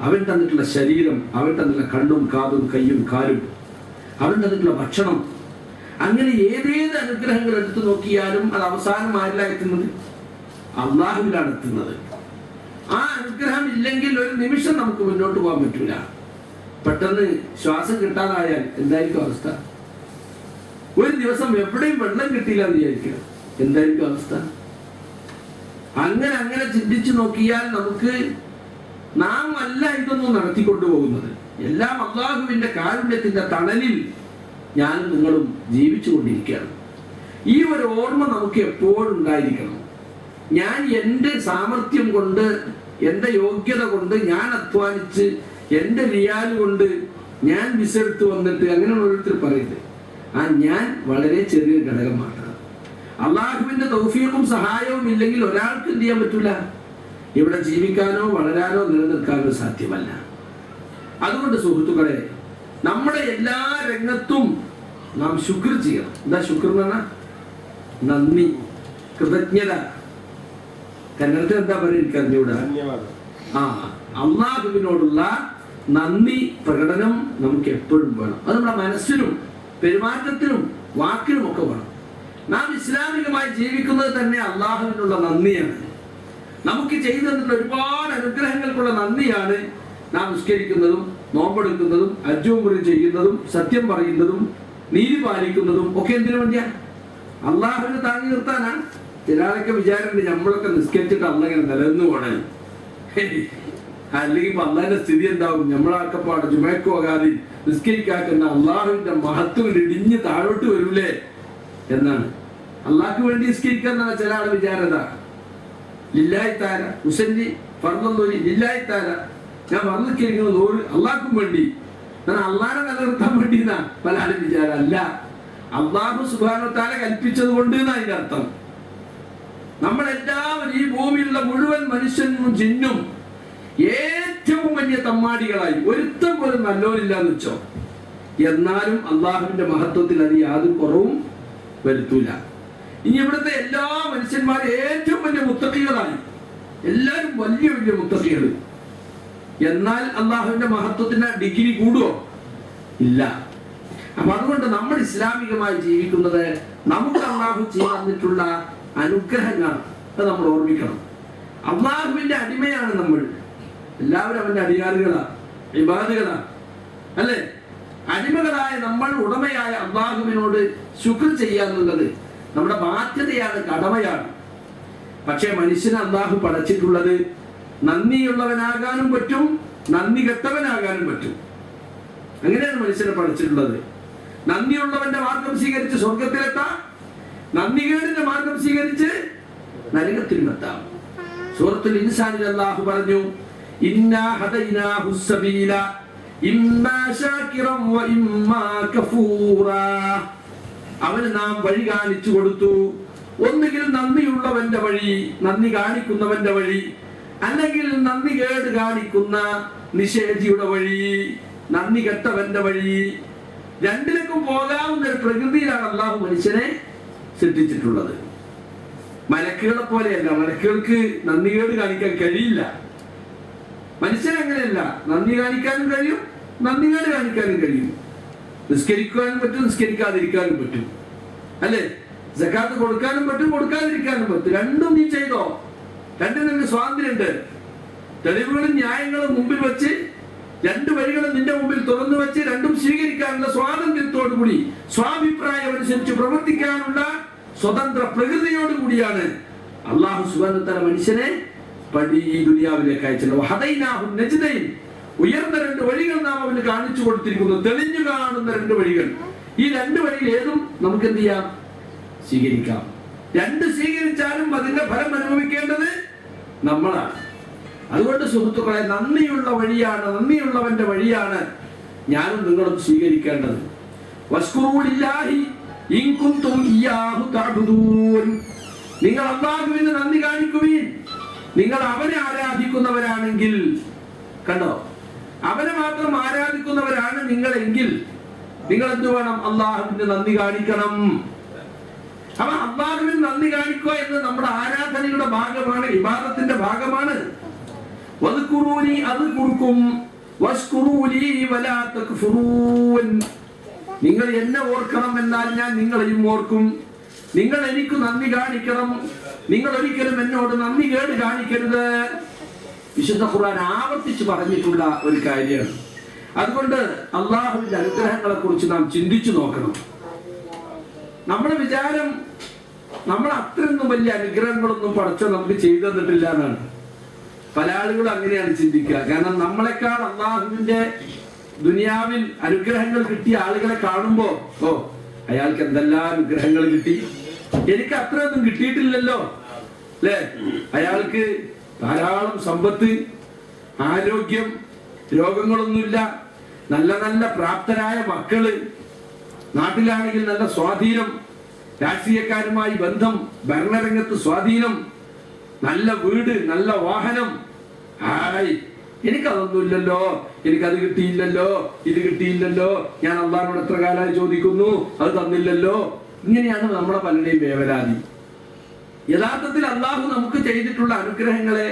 അവൻ തന്നിട്ടുള്ള ശരീരം, അവൻ തന്നിട്ടുള്ള കണ്ണും കാതും കയ്യും കാലും, അവൻ തന്നിട്ടുള്ള ഭക്ഷണം, അങ്ങനെ ഏതേത് അനുഗ്രഹങ്ങൾ എടുത്തു നോക്കിയാലും അത് അവസാനം ആരില്ല എത്തുന്നത്? അള്ളാഹുവിലാണ് എത്തുന്നത്. ആ അനുഗ്രഹം ഇല്ലെങ്കിൽ ഒരു നിമിഷം നമുക്ക് മുന്നോട്ട് പോകാൻ പറ്റൂല. പെട്ടെന്ന് ശ്വാസം കിട്ടാതായാൽ എന്തായിരിക്കും അവസ്ഥ? ഒരു ദിവസം എവിടെയും വെള്ളം കിട്ടിയില്ല എന്ന് വിചാരിക്കണം, എന്തായിരിക്കും അവസ്ഥ? അങ്ങനെ അങ്ങനെ ചിന്തിച്ചു നോക്കിയാൽ നമുക്ക് നാം അല്ല ഇതൊന്നും നടത്തിക്കൊണ്ടുപോകുന്നത്. എല്ലാം അള്ളാഹുവിന്റെ കാരുണ്യത്തിന്റെ തണലിൽ ഞാനും നിങ്ങളും ജീവിച്ചു കൊണ്ടിരിക്കുകയാണ്. ഈ ഒരു ഓർമ്മ നമുക്ക് എപ്പോഴും ഉണ്ടായിരിക്കണം. ഞാൻ എൻ്റെ സാമർഥ്യം കൊണ്ട്, എൻ്റെ യോഗ്യത കൊണ്ട്, ഞാൻ അധ്വാനിച്ച്, എൻ്റെ റിയാൽ കൊണ്ട് ഞാൻ വിസെടുത്ത് വന്നിട്ട് അങ്ങനെ ഓരോരുത്തർ പറയുന്നത്, ആ ഞാൻ വളരെ ചെറിയ ഘടകം മാത്രം. അള്ളാഹുവിന്റെ തൗഫീഖും സഹായവും ഇല്ലെങ്കിൽ ഒരാൾക്ക് എന്ത് ചെയ്യാൻ പറ്റൂല? ഇവിടെ ജീവിക്കാനോ വളരാനോ നിലനിൽക്കാനോ സാധ്യമല്ല. അതുകൊണ്ട് സുഹൃത്തുക്കളെ, നമ്മുടെ എല്ലാ രംഗത്തും നാം ശുക്ർ ചെയ്യണം. എന്താ ശുക്ർ എന്ന് പറഞ്ഞാൽ? നന്ദി, കൃതജ്ഞത. കന്നഡത്തിൽ എന്താ പറയുക? അള്ളാഹുവിനോടുള്ള നന്ദി പ്രകടനം നമുക്ക് എപ്പോഴും വേണം. അത് നമ്മുടെ മനസ്സിനും പെരുമാറ്റത്തിനും വാക്കിനും ഒക്കെ വേണം. നാം ഇസ്ലാമികമായി ജീവിക്കുന്നത് തന്നെ അള്ളാഹുവിനുള്ള നന്ദിയാണ്. നമുക്ക് ചെയ്തു തന്നിട്ടുള്ള ഒരുപാട് അനുഗ്രഹങ്ങൾക്കുള്ള നന്ദിയാണ് നാം നിസ്കരിക്കുന്നതും നോമ്പെടുക്കുന്നതും ഹജ്ജും ചെയ്യുന്നതും സത്യം പറയുന്നതും നീതി പാലിക്കുന്നതും ഒക്കെ എന്തിനു വേണ്ടിയാ? അള്ളാഹുവിനെ താങ്ങി നിർത്താനാണ്. ചിലരൊക്കെ വിചാരമുണ്ട് നമ്മളൊക്കെ നിസ്കരിച്ചിട്ട് അള്ളാഹ് നിലനിന്ന് പോണേ, അല്ലെങ്കിൽ ഇപ്പൊ അള്ളാഹിന്റെ സ്ഥിതി എന്താവും? നമ്മളാക്കപ്പാട് ജുമയ്ക്ക് പോകാതെ നിസ്കരിക്കാക്കുന്ന അള്ളാഹുവിന്റെ മഹത്വം ഇടിഞ്ഞ് താഴോട്ട് വരൂലേ എന്നാണ്. അള്ളാഹ്ക്ക് വേണ്ടി നിസ്കരിക്കാന്നാണ് ചില ആള് വിചാരത. ലില്ലാഹി തആല ഹുസൈനി ഫർദുൽ ലില്ലാഹി തആല, ഞാൻ വന്നിരിക്കുന്നത് നൂറ് അള്ളാഹ്ക്കും വേണ്ടി, ഞാൻ അള്ളാഹിനെ നിലനിർത്താൻ വേണ്ടി എന്നാ പല ആളും വിചാരം. അല്ല, അള്ളാഹു സുബ്ഹാനഹു വ തആല കൽപ്പിച്ചത് കൊണ്ട് എന്നാ അതിന്റെ അർത്ഥം. നമ്മളെല്ലാവരും ഈ ഭൂമിയിലുള്ള മുഴുവൻ മനുഷ്യനും ജിന്നും ഏറ്റവും വലിയ തമ്മാടികളായി, ഒരുത്തം പോലും നല്ലോരില്ലാന്ന് വെച്ചോ, എന്നാലും അള്ളാഹുവിന്റെ മഹത്വത്തിൽ അത് യാതൊരു കുറവും വരുത്തൂല. ഇനി ഇവിടുത്തെ എല്ലാ മനുഷ്യന്മാരും ഏറ്റവും വലിയ മുത്തഖികളായി, എല്ലാവരും വലിയ വലിയ മുത്തഖികൾ, എന്നാൽ അള്ളാഹുവിന്റെ മഹത്വത്തിന്റെ ഡിഗ്രി കൂടുവോ? ഇല്ല. അപ്പൊ അതുകൊണ്ട് നമ്മൾ ഇസ്ലാമികമായി ജീവിക്കുന്നത് നമുക്ക് അള്ളാഹു ചെയ്തു തന്നിട്ടുള്ള അനുഗ്രഹങ്ങളാണ്. അത് നമ്മൾ ഓർമ്മിക്കണം. അള്ളാഹുവിന്റെ അടിമയാണ് നമ്മൾ. എല്ലാവരും അവന്റെ അടിയാറുകളാണ്, ഇബാദുകളാണ്, അല്ലെ? അടിമകളായ നമ്മൾ ഉടമയായ അള്ളാഹുവിനോട് ശുക്ർ ചെയ്യാന്നുള്ളത് നമ്മുടെ ബാധ്യതയാണ്, കടമയാണ്. പക്ഷെ മനുഷ്യനെ അള്ളാഹു പടച്ചിട്ടുള്ളത് നന്ദിയുള്ളവനാകാനും പറ്റും, നന്ദി കെട്ടവനാകാനും പറ്റും. അങ്ങനെയാണ് മനുഷ്യനെ പഠിച്ചിട്ടുള്ളത്. നന്ദിയുള്ളവന്റെ മാർഗം സ്വീകരിച്ച് സ്വർഗത്തിലെത്താം, നന്ദികേടിന്റെ മാർഗം സ്വീകരിച്ച് നരകത്തിലെത്താം. സൂറത്തുൽ ഇൻസാനിൽ അല്ലാഹു പറഞ്ഞു, ഇന്നാ ഹദൈനാഹു സബീല ഇമ്മാ ശാകിറൻ വ ഇമ്മാ കഫൂറാ. അവന് നാം വഴി കാണിച്ചു കൊടുത്തു. ഒന്നുകിൽ നന്ദിയുള്ളവന്റെ വഴി, നന്ദി കാണിക്കുന്നവന്റെ വഴി, അല്ലെങ്കിൽ നന്ദി കേട് കാണിക്കുന്ന നിഷേധിയുടെ വഴി, നന്ദി കെട്ടവന്റെ വഴി. രണ്ടിലേക്കും പോകാവുന്ന ഒരു പ്രകൃതിയിലാണ് അള്ളാഹു മനുഷ്യനെ സൃഷ്ടിച്ചിട്ടുള്ളത്. മലക്കുകളെ പോലെയല്ല. മലക്കുകൾക്ക് നന്ദി കേട് കാണിക്കാൻ കഴിയില്ല. മനുഷ്യനങ്ങനെയല്ല. നന്ദി കാണിക്കാനും കഴിയും, നന്ദി കേട് കാണിക്കാനും കഴിയും. നിസ്കരിക്കാനും പറ്റും, നിസ്കരിക്കാതിരിക്കാനും പറ്റും, അല്ലെ? സകാത്ത് കൊടുക്കാനും പറ്റും, കൊടുക്കാതിരിക്കാനും പറ്റും. രണ്ടും നീ ചെയ്തോ, രണ്ടും നിനക്ക് സ്വാതന്ത്ര്യമുണ്ട്. തെളിവുകളും ന്യായങ്ങളും മുമ്പിൽ വെച്ച് രണ്ട് വഴികളും നിന്റെ മുമ്പിൽ തുറന്നു വെച്ച് രണ്ടും സ്വീകരിക്കാനുള്ള സ്വാതന്ത്ര്യത്തോടു കൂടി, സ്വാഭിപ്രായം അനുസരിച്ച് പ്രവർത്തിക്കാനുള്ള സ്വതന്ത്ര പ്രകൃതിയോടുകൂടിയാണ് അള്ളാഹു സുബ്ഹാനഹു വ തആല മനുഷ്യനെ ഈ ദുനിയാവിലേക്ക് അയച്ചത്. ഉയർന്ന 2 വഴികൾ നാം അവന് കാണിച്ചു കൊടുത്തിരിക്കുന്നു. തെളിഞ്ഞു കാണുന്ന 2 വഴികൾ. ഈ 2 വഴിയിൽ ഏതും നമുക്ക് എന്ത് ചെയ്യാം? സ്വീകരിക്കാം. 2 സ്വീകരിച്ചാലും അതിന്റെ ഫലം അനുഭവിക്കേണ്ടത് നമ്മളാണ്. അതുകൊണ്ട് സുഹൃത്തുക്കളെ, നന്ദിയുള്ള വഴിയാണ്, നന്ദിയുള്ളവന്റെ വഴിയാണ് ഞാനും നിങ്ങളും സ്വീകരിക്കേണ്ടത്. വസ്കുറൂലില്ലാഹി ഇൻ കുൻതും ഇയ്യാഹു തഅബുദൂൻ. നിങ്ങൾ അല്ലാഹുവിന് നന്ദി കാണിക്കുവിൻ, നിങ്ങൾ അവനെ ആരാധിക്കുന്നവരാണെങ്കിൽ. കണ്ടോ, അവനെ മാത്രം ആരാധിക്കുന്നവരാണ് നിങ്ങളെങ്കിൽ നിങ്ങൾ എന്ത് വേണം? അല്ലാഹുവിന് നന്ദി കാണിക്കണം. അപ്പൊ അല്ലാഹുവിന് നന്ദി കാണിക്കുക എന്ന് നമ്മുടെ ആരാധനയുടെ ഭാഗമാണ്, ഇബാദത്തിന്റെ ഭാഗമാണ്. വദ്കുറൂനി അദ്കുറുക്കും വസ്കുറൂലി വലാ തക്ഫുറൂൻ. നിങ്ങൾ എന്നെ ഓർക്കണം, എന്നാൽ ഞാൻ നിങ്ങളെയും ഓർക്കും. നിങ്ങൾ എനിക്ക് നന്ദി കാണിക്കണം, നിങ്ങൾ ഒരിക്കലും എന്നോട് നന്ദി കേട് കാണിക്കരുത്. വിശുദ്ധ ഖുർആൻ ആവർത്തിച്ച് പറഞ്ഞിട്ടുള്ള ഒരു കാര്യമാണ്. അതുകൊണ്ട് അള്ളാഹുവിന്റെ അനുഗ്രഹങ്ങളെ കുറിച്ച് നാം ചിന്തിച്ചു നോക്കണം. നമ്മുടെ വിചാരം നമ്മൾ അത്രയൊന്നും വലിയ അനുഗ്രഹങ്ങളൊന്നും പടച്ചോ നമുക്ക് ചെയ്തു തന്നിട്ടില്ല എന്നാണ്. പല ആളുകളും അങ്ങനെയാണ് ചിന്തിക്കുക. കാരണം നമ്മളെക്കാൾ അള്ളാഹുവിന്റെ ദുനിയാവിൽ അനുഗ്രഹങ്ങൾ കിട്ടിയ ആളുകളെ കാണുമ്പോ, ഓ അയാൾക്ക് എന്തെല്ലാം അനുഗ്രഹങ്ങൾ കിട്ടി, എനിക്ക് അത്രയൊന്നും കിട്ടിയിട്ടില്ലല്ലോ അല്ലെ. അയാൾക്ക് ധാരാളം സമ്പത്ത്, ആരോഗ്യം, രോഗങ്ങളൊന്നുമില്ല, നല്ല നല്ല പ്രാപ്തരായ മക്കള്, നാട്ടിലാണെങ്കിൽ നല്ല സ്വാധീനം, രാഷ്ട്രീയക്കാരുമായി ബന്ധം, ഭരണരംഗത്ത് സ്വാധീനം, നല്ല വീട്, നല്ല വാഹനം. ഹായ്, എനിക്കതൊന്നുമില്ലല്ലോ, എനിക്കത് കിട്ടിയില്ലല്ലോ, ഇത് കിട്ടിയില്ലല്ലോ, ഞാൻ അള്ളാഹിനോട് എത്ര കാലമായി ചോദിക്കുന്നു, അത് തന്നില്ലല്ലോ. ഇങ്ങനെയാണ് നമ്മുടെ പലരുടെയും വേവലാതി. യഥാർത്ഥത്തിൽ അള്ളാഹു നമുക്ക് ചെയ്തിട്ടുള്ള അനുഗ്രഹങ്ങളെ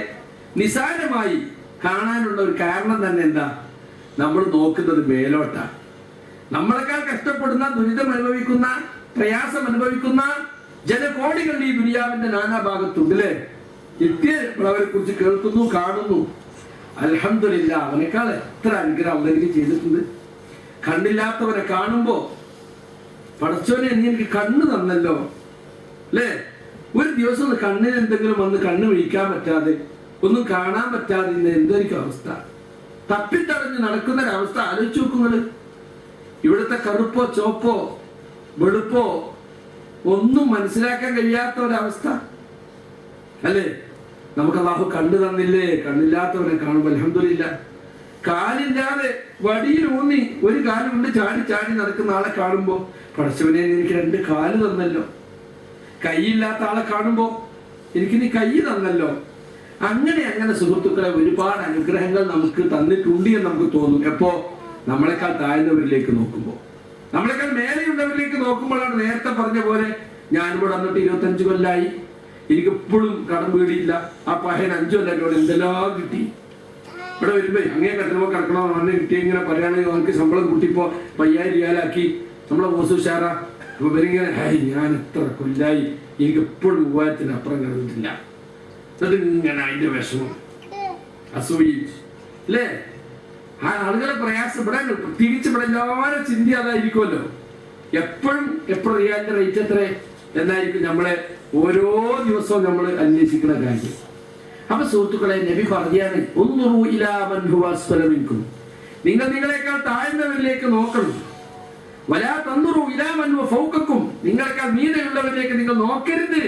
നിസാരമായി കാണാനുള്ള ഒരു കാരണം തന്നെ എന്താ? നമ്മൾ നോക്കുന്നത് മേലോട്ടാണ്. നമ്മളെക്കാൾ കഷ്ടപ്പെടുന്ന, ദുരിതം അനുഭവിക്കുന്ന, പ്രയാസം അനുഭവിക്കുന്ന ജനകോടികൾ ഈ ദുനിയാവിന്റെ നാനാഭാഗത്തുണ്ട് അല്ലേ. അവരെ കുറിച്ച് കേൾക്കുന്നു, കാണുന്നു. അൽഹംദുലില്ലാ, അവനേക്കാൾ എത്ര അനുഗ്രഹം അവരെനിക്ക് ചെയ്തിട്ടുണ്ട്. കണ്ണില്ലാത്തവരെ കാണുമ്പോ, പടച്ചോനെ നീ എനിക്ക് കണ്ണ് തന്നല്ലോ അല്ലേ. ഒരു ദിവസം കണ്ണിന് എന്തെങ്കിലും വന്ന് കണ്ണ് വിഴിക്കാൻ പറ്റാതെ, ഒന്നും കാണാൻ പറ്റാതെ ഇന്ന് എന്തായിരിക്കും അവസ്ഥ? തപ്പിത്തടഞ്ഞ് നടക്കുന്നൊരവസ്ഥ ആലോചിച്ച് നോക്കുന്നത്. ഇവിടുത്തെ കറുപ്പോ ചോപ്പോ വെളുപ്പോ ഒന്നും മനസ്സിലാക്കാൻ കഴിയാത്ത ഒരവസ്ഥ അല്ലേ. നമുക്ക് അല്ലാഹു കണ്ണ് തന്നില്ലേ? കണ്ണില്ലാത്തവനെ കാണുമ്പോൾ അൽഹംദുലില്ലാ. കാലില്ലാതെ വടിയിൽ ഊന്നി ഒരു കാല് കൊണ്ട് ചാടി ചാടി നടക്കുന്ന ആളെ കാണുമ്പോ, പടച്ചവനെ എനിക്ക് 2 കാല് തന്നല്ലോ. കൈയില്ലാത്ത ആളെ കാണുമ്പോ, എനിക്ക് നീ കൈ തന്നല്ലോ. അങ്ങനെ അങ്ങനെ സുഹൃത്തുക്കളെ, ഒരുപാട് അനുഗ്രഹങ്ങൾ നമുക്ക് തന്നിട്ടുണ്ട് എന്ന് നമുക്ക് തോന്നും. എപ്പോ? നമ്മളെക്കാൾ താഴ്ന്നവരിലേക്ക് നോക്കുമ്പോ. നമ്മളെക്കാൾ മേലെയുള്ളവരിലേക്ക് നോക്കുമ്പോഴാണ് നേരത്തെ പറഞ്ഞ പോലെ, ഞാനിവിടെ വന്നിട്ട് 25 കൊല്ലായി, എനിക്ക് ഇപ്പോഴും കടം വീടിയില്ല. ആ പഹയൻ 5 കൊല്ലം എന്തെല്ലാം കിട്ടി. ഇവിടെ വരുമ്പോ അങ്ങനെ കെട്ടണമോ കിടക്കണോ അന്നെ കിട്ടി ഇങ്ങനെ പറയുകയാണെങ്കിൽ നമുക്ക് ശമ്പളം കൂട്ടിപ്പോ 5000 റിയാലാക്കി, നമ്മളെ ബോസ് ഉഷാറാ. അപ്പൊ ഇവരിങ്ങനെ, ഹായ് ഞാൻ എത്ര കൊല്ലായി, എനിക്ക് എപ്പോഴും 3000 അപ്പുറം കിടന്നിട്ടില്ല. എന്നിട്ട് ഇങ്ങനെ അതിന്റെ വിഷമം, അസൂയി അല്ലേ. ആ ആളുകളെ പ്രയാസപ്പെടാൻ പ്രത്യേകിച്ച് ഇവിടെ എല്ലാവരും ചിന്ത അതായിരിക്കുമല്ലോ. എപ്പോഴും റിയാലിന്റെ റേറ്റ് എത്ര എന്നായിരിക്കും നമ്മളെ ഓരോ ദിവസവും നമ്മൾ അന്വേഷിക്കുന്ന കാര്യം. അപ്പൊ സുഹൃത്തുക്കളെ, നബി പറഞ്ഞാണ്, ഉൻദുറൂ ഇലാ മൻ ഹുവ അസ്ഫല മിൻകും. നിങ്ങൾ നിങ്ങളെക്കാൾ താഴ്ന്നവരിലേക്ക് നോക്കണം. വലാ തൻദുറൂ ഇലാ മൻ ഹുവ ഫൗകക്കും. നിങ്ങളെക്കാൾ മീതെയുള്ളവരിലേക്ക് നിങ്ങൾ നോക്കരുത്.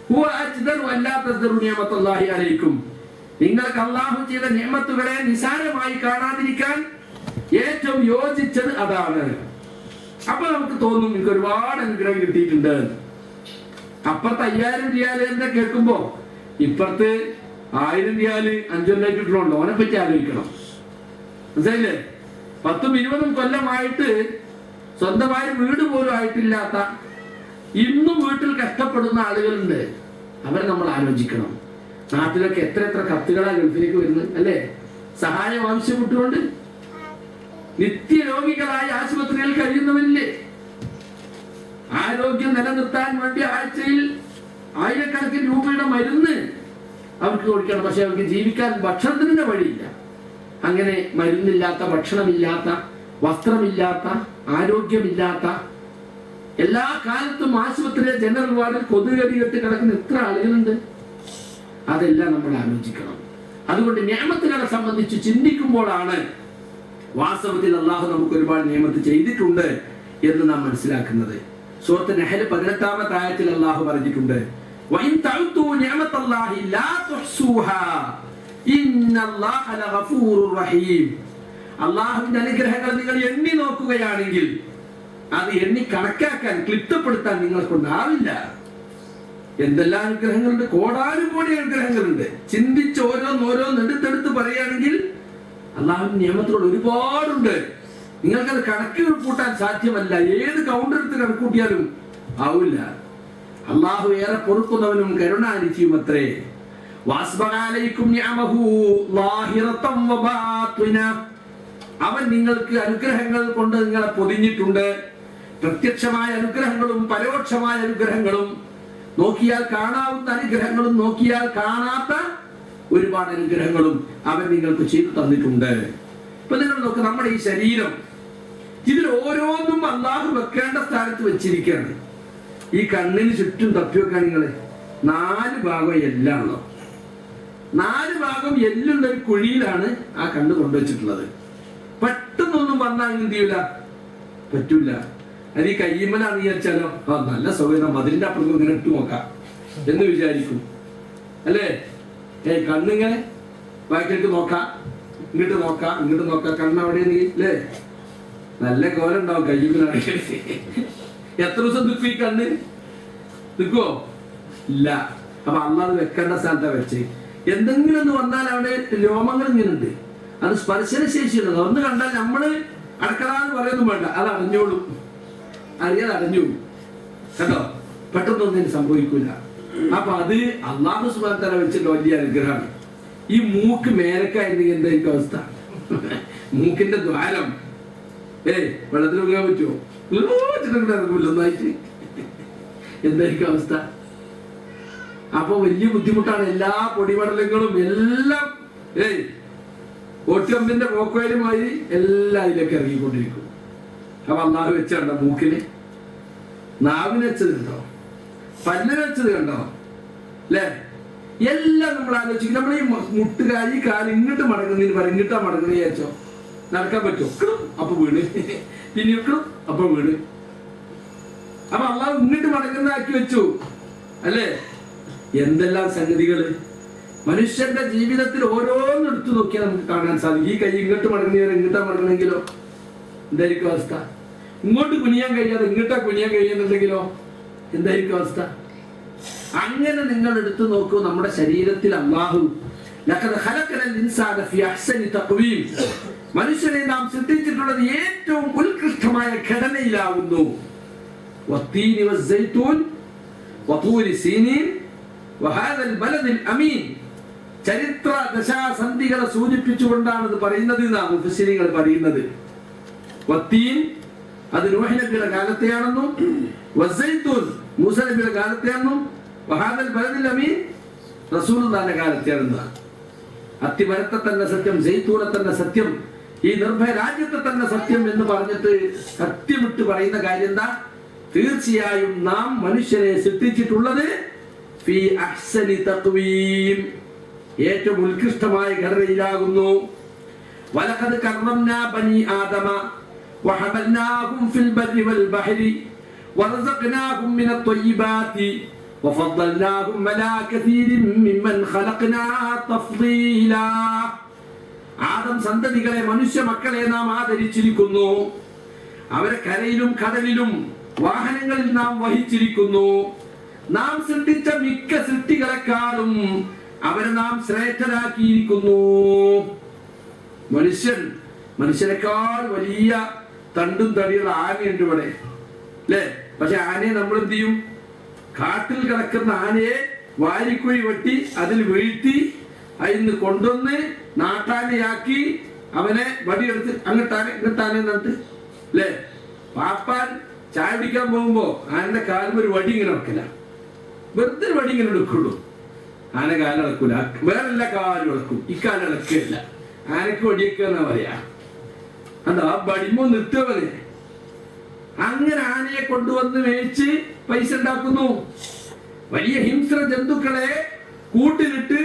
ഹുവ അജ്ദറു അല്ലാ തസ്ദറു നിഅമത്തുല്ലാഹി അലൈക്കും. നിങ്ങൾക്ക് അല്ലാഹു ചെയ്ത നിഅമത്തുകളെ നിസാരമായി കാണാതിരിക്കാൻ ഏറ്റവും യോജിച്ചത് അതാണ്. അപ്പൊ നമുക്ക് തോന്നും എനിക്ക് ഒരുപാട് അനുഗ്രഹം കിട്ടിയിട്ടുണ്ട്. അപ്പുറത്ത് 5000 റിയാൽ എന്ന് കേൾക്കുമ്പോ ഇപ്പുറത്ത് 1000 റിയാല് 5 കൊല്ലം കിട്ടണുണ്ടോ? അവനെ പറ്റി ആലോചിക്കണം. മനസ്സിലായില്ലേ? 10-20 കൊല്ലമായിട്ട് സ്വന്തമായി വീട് പോലും ആയിട്ടില്ലാത്ത, ഇന്നും വീട്ടിൽ കഷ്ടപ്പെടുന്ന ആളുകളുണ്ട്. അവരെ നമ്മൾ ആലോചിക്കണം. നാട്ടിലൊക്കെ എത്ര കത്തുകളാ ഗൾഫിലേക്ക് വരുന്നത് അല്ലേ. സഹായം ആവശ്യപ്പെട്ടുകൊണ്ട് നിത്യരോഗികളായ ആശുപത്രിയിൽ കഴിയുന്നവരില്ലേ. ആരോഗ്യം നിലനിർത്താൻ വേണ്ടി ആഴ്ചയിൽ 1000കണക്കിന് രൂപയുടെ മരുന്ന് അവർക്ക് കൊടുക്കണം. പക്ഷെ അവർക്ക് ജീവിക്കാൻ ഭക്ഷണത്തിന് വഴിയില്ല. അങ്ങനെ മരുന്നില്ലാത്ത, ഭക്ഷണമില്ലാത്ത, വസ്ത്രമില്ലാത്ത, ആരോഗ്യമില്ലാത്ത, എല്ലാ കാലത്തും ആശുപത്രിയിലെ ജനറൽ വാർഡിൽ കൊതുകടി കെട്ടി കിടക്കുന്ന എത്ര ആളുകളുണ്ട്. അതെല്ലാം നമ്മൾ ആലോചിക്കണം. അതുകൊണ്ട് നിഅമത്തുകളെ സംബന്ധിച്ച് ചിന്തിക്കുമ്പോഴാണ് വാസ്തവത്തിൽ അള്ളാഹു നമുക്ക് ഒരുപാട് നിയമത്ത് ചെയ്തിട്ടുണ്ട് എന്ന് നാം മനസ്സിലാക്കുന്നത്. സൂറത്ത് നഹ്ൽ 18-ാമത്തെ ആയത്തിൽ അള്ളാഹു പറഞ്ഞിട്ടുണ്ട്, വഇൻ തഅഉതു നിഅമത്തല്ലാഹി ലാ തുഹ്സൂഹാ ഇന്നല്ലാഹ ലഗഫൂറുർ റഹീം. അള്ളാഹുവിന്റെ അനുഗ്രഹങ്ങൾ നിങ്ങൾ എണ്ണി നോക്കുകയാണെങ്കിൽ അത് എണ്ണി കണക്കാക്കാൻ ക്ലിപ്തപ്പെടുത്താൻ നിങ്ങളെ കൊണ്ടാവില്ല. എന്തെല്ലാം അനുഗ്രഹങ്ങളുണ്ട്, കോടാനുകോടി അനുഗ്രഹങ്ങളുണ്ട്. ചിന്തിച്ച് ഓരോന്നോരോന്ന് എടുത്തെടുത്ത് പറയുകയാണെങ്കിൽ അള്ളാഹുവിന്റെ നിയമത്തിലുള്ള ഒരുപാടുണ്ട്. നിങ്ങൾക്കത് കണക്ക് കൂട്ടാൻ സാധ്യമല്ല. ഏത് കൗണ്ടർ എടുത്ത് കണക്കൂട്ടിയാലും ആവില്ല. അള്ളാഹു ഏറെ പൊറുക്കുന്നവനും കരുണാനിധിയും അത്രേ. അവൻ നിങ്ങൾക്ക് അനുഗ്രഹങ്ങൾ കൊണ്ട് നിങ്ങളെ പൊതിഞ്ഞിട്ടുണ്ട്. പ്രത്യക്ഷമായ അനുഗ്രഹങ്ങളും പരോക്ഷമായ അനുഗ്രഹങ്ങളും, നോക്കിയാൽ കാണാവുന്ന അനുഗ്രഹങ്ങളും നോക്കിയാൽ കാണാത്ത ഒരുപാട് അനുഗ്രഹങ്ങളും അവൻ നിങ്ങൾക്ക് ചെയ്തു തന്നിട്ടുണ്ട്. ഇപ്പൊ നിങ്ങൾ നോക്ക്, നമ്മുടെ ഈ ശരീരം, ഇതിൽ ഓരോന്നും അള്ളാഹു വെക്കേണ്ട സ്ഥാനത്ത് വെച്ചിരിക്കുകയാണ്. ഈ കണ്ണിന് ചുറ്റും തപ്പി വെക്കാൻ നിങ്ങള് 4 ഭാഗം എല്ലാണല്ലോ. 4 ഭാഗം എല്ലുള്ള ഒരു കുഴിയിലാണ് ആ കണ്ണ് കൊണ്ടുവച്ചിട്ടുള്ളത്. പെട്ടെന്നൊന്നും വന്നാൽ എന്ത് ചെയ്യൂല, പറ്റൂല. അത് ഈ കയ്യമ്മലാന്ന് വിചാരിച്ചാലോ, നല്ല സൗകര്യം, മതിലിന്റെ അപ്പുറത്ത് ഇങ്ങനെ ഇട്ട് നോക്കാം എന്ന് വിചാരിക്കും അല്ലേ. കണ്ണിങ്ങനെ ബാക്കിലേക്ക് നോക്കാം, ഇങ്ങോട്ട് നോക്കാം, ഇങ്ങോട്ട് നോക്കാം, കണ്ണവിടെ അല്ലേ, നല്ല കോലം ഉണ്ടാവും കയ്യമ്മലാണ്. എത്ര ദിവസം നിൽക്കും ഈ കണ്ണ്? നിൽക്കുവോ? ഇല്ല. അപ്പൊ അള്ളാഹ് വെക്കേണ്ട സ്ഥാനത്താ വെച്ച്. എന്തെങ്കിലും ഒന്ന് വന്നാൽ അവിടെ രോമങ്ങൾ ഇങ്ങനെ ഉണ്ട്, അത് സ്പർശന ശേഷിയുള്ളത്. ഒന്ന് കണ്ടാൽ നമ്മള് അടക്കളാന്ന് പറയുന്നു വേണ്ട, അത് അടഞ്ഞോളും, അറിയാതെ അടഞ്ഞോളും കേട്ടോ. പെട്ടെന്നൊന്നും സംഭവിക്കൂല. അപ്പൊ അത് അള്ളാഹു സുബ്ഹാനഹു വ തആല വെച്ചിട്ട് വലിയ അനുഗ്രഹമാണ്. ഈ മൂക്ക് മേലക്കായിരുന്നെങ്കിൽ എന്തായിരിക്കും അവസ്ഥ? മൂക്കിന്റെ ദ്വാരം വെള്ളത്തിൽ ഒഴുകാൻ പറ്റുമോ? ഒന്നായിട്ട് എന്തായിരിക്കും അവസ്ഥ? അപ്പൊ വലിയ ബുദ്ധിമുട്ടാണ്. എല്ലാ പൊടിപടലങ്ങളും എല്ലാം ഓട്ടിയമ്പിന്റെ പോക്കോയിലുമായി എല്ലാം അതിലേക്ക് ഇറങ്ങിക്കൊണ്ടിരിക്കും. അപ്പൊ അള്ളാഹു വെച്ചുണ്ടോ മൂക്കിന്? നാവിന് വെച്ചത് കണ്ടോ? പല്ലിന് വെച്ചത് കണ്ടോ? അല്ലേ? എല്ലാം നമ്മൾ ആലോചിക്കും. നമ്മൾ ഈ മുട്ടുകാരി ഈ കാല് ഇങ്ങോട്ട് മടങ്ങുന്നതിന് പറയും, ഇങ്ങോട്ടാ മടങ്ങുന്ന വിചാരിച്ചോ, നടക്കാൻ പറ്റുമോ? അപ്പൊ വീട്, പിന്നെ അപ്പൊ വീട്. അപ്പൊ അള്ളാഹു ഇങ്ങോട്ട് മടങ്ങുന്നതാക്കി വെച്ചു അല്ലേ? എന്തെല്ലാം സംഗതികള് മനുഷ്യന്റെ ജീവിതത്തിൽ ഓരോന്നും എടുത്തു നോക്കിയാൽ നമുക്ക് കാണാൻ സാധിക്കും. ഈ കൈ ഇങ്ങോട്ട് മടങ്ങുന്ന ഇങ്ങോട്ടാ മടങ്ങണമെങ്കിലോ എന്തായിരിക്കും അവസ്ഥ? ഇങ്ങോട്ട് കുനിയാൻ കഴിയാതെ ഇങ്ങോട്ടാ കുനിയാൻ കഴിയുന്നുണ്ടെങ്കിലോ എന്തായിരിക്കും അവസ്ഥ? അങ്ങനെ നിങ്ങൾ എടുത്തു നോക്കൂ. നമ്മുടെ ശരീരത്തിൽ അല്ലാഹു മനുഷ്യനെ നാം സൃഷ്ടിച്ചിട്ടുള്ളത് ഏറ്റവും ഉത്കൃഷ്ടമായ ഘടനയിലാവുന്നു. ചരിത്ര ദശാസന്ധികളെ സൂചിപ്പിച്ചുകൊണ്ടാണ് ഇത് പറയുന്നത് എന്നാണ് മുഫസ്സിരീങ്ങൾ പറയുന്നത്. അത് നൂഹ് നബിയുടെ കാലത്തെയാണെന്നും വസ്സൈത്തൂൻ മൂസ നബിയുടെ കാലത്തെയാണെന്നും വഹാദൽ ബലദിൽ അമീൻ റസൂലുള്ളാഹിന്റെ കാലത്തെയാണെന്നാണ്. അത്തിമരത്തെ തന്നെ സത്യം, സൈത്തൂനെ തന്നെ സത്യം, ഈ നിർഭയ രാജ്യത്തെ തന്നെ സത്യം എന്ന് പറഞ്ഞിട്ട് സത്യമിട്ട് പറയുന്ന കാര്യം എന്താ? തീർച്ചയായും നാം മനുഷ്യനെ സൃഷ്ടിച്ചിട്ടുള്ളത് ഫീ അഹ്സനി തഖ്വീം, ഏറ്റവും ഉത്കൃഷ്ടമായ ഘടനയിലാകുന്നു. വലഖദ് കർറംനാ ബനി ആദമ വഹമൽനാഹും ഫിൽ ബർരി വൽ ബഹരി വറസഖ്നാഹും മിനത് ത്വയ്യിബാതി വഫദ്ദൽനാഹും അലാ കസീരിൻ മിമ്മൻ ഖലഖ്നാ തഫ്ദീലാ. ആദം സന്തതികളെ, മനുഷ്യ മക്കളെ നാം ആദരിച്ചിരിക്കുന്നു. അവരെ കരയിലും കടലിലും വാഹനങ്ങളിൽ നാം വഹിച്ചിരിക്കുന്നു. നാം സൃഷ്ടിച്ച മിക്ക സൃഷ്ടികളെക്കാളും അവരെ നാം ശ്രേഷ്ഠരാക്കിയിരിക്കുന്നു. മനുഷ്യനേക്കാൾ വലിയ തണ്ടും തടിയുള്ള ആനയുണ്ട് ഇവിടെ അല്ലേ? പക്ഷെ ആനയെ നമ്മൾ എന്ത് ചെയ്യും? കാട്ടിൽ കിടക്കുന്ന ആനയെ വാരിക്കുഴി വെട്ടി അതിൽ വീഴ്ത്തി അതിന് കൊണ്ടുവന്ന് നാട്ടാനയാക്കി അവനെ വടിയെടുത്ത് അങ്ങട്ടാനെ ഇങ്ങട്ടാനെ എന്നിട്ട് അല്ലേ? പാപ്പാൻ ചായ പിടിക്കാൻ പോകുമ്പോ ആനന്റെ കാലിൽ ഒരു വടി ഇങ്ങനെ വെക്കില്ല, വെറുതെ വടി ഇങ്ങനെ എടുക്കുള്ളൂ. ആന കാലിളക്കൂല, വേറെല്ലാ കാലും ഇളക്കും, ഇക്കാലം ഇളക്കില്ല. ആനക്ക് വടിയൊക്കെ എന്നാ പറയാ. ആ വടിമോ നിർത്തവന്. അങ്ങനെ ആനയെ കൊണ്ടുവന്ന് മേടിച്ച് പൈസ ഉണ്ടാക്കുന്നു. വലിയ ഹിംസ്ര ജന്തുക്കളെ കൂട്ടിലിട്ട്